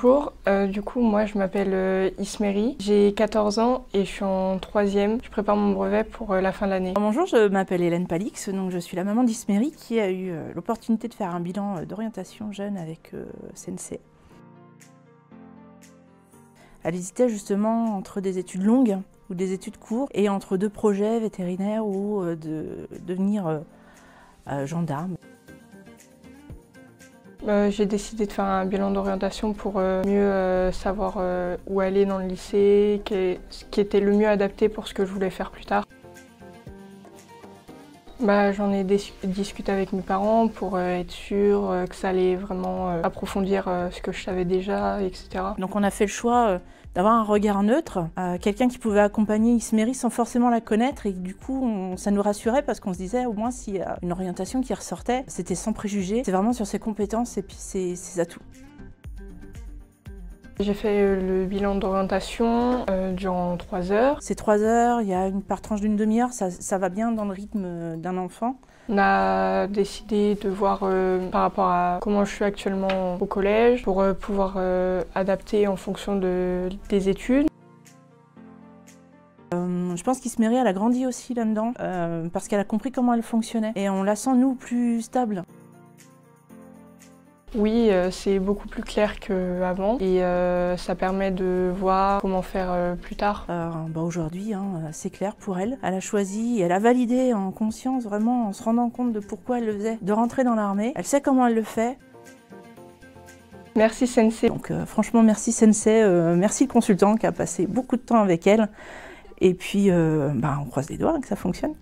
Bonjour, du coup moi je m'appelle Isméry, j'ai 14 ans et je suis en 3e. Je prépare mon brevet pour la fin de l'année. Bonjour, je m'appelle Hélène Palix, donc je suis la maman d'Isméry qui a eu l'opportunité de faire un bilan d'orientation jeune avec Sensei. Elle hésitait justement entre des études longues ou des études courtes et entre deux projets vétérinaires ou de devenir gendarme. J'ai décidé de faire un bilan d'orientation pour mieux savoir où aller dans le lycée, ce qui était le mieux adapté pour ce que je voulais faire plus tard. J'en ai discuté avec mes parents pour être sûr que ça allait vraiment approfondir ce que je savais déjà, etc. Donc on a fait le choix d'avoir un regard neutre, quelqu'un qui pouvait accompagner Isméry sans forcément la connaître, et du coup ça nous rassurait parce qu'on se disait au moins s'il y a une orientation qui ressortait, c'était sans préjugés, c'est vraiment sur ses compétences et puis ses atouts. J'ai fait le bilan d'orientation durant 3 heures. C'est 3 heures, il y a par tranche d'une demi-heure, ça va bien dans le rythme d'un enfant. On a décidé de voir par rapport à comment je suis actuellement au collège pour pouvoir adapter en fonction des études. Je pense qu'Isméry elle a grandi aussi là-dedans parce qu'elle a compris comment elle fonctionnait et on la sent nous plus stable. Oui, c'est beaucoup plus clair qu'avant et ça permet de voir comment faire plus tard. Aujourd'hui, c'est clair pour elle. Elle a choisi, elle a validé en conscience, vraiment en se rendant compte de pourquoi elle le faisait, de rentrer dans l'armée. Elle sait comment elle le fait. Merci Sensei. Donc franchement, merci Sensei, merci le consultant qui a passé beaucoup de temps avec elle. Et puis, on croise les doigts que ça fonctionne.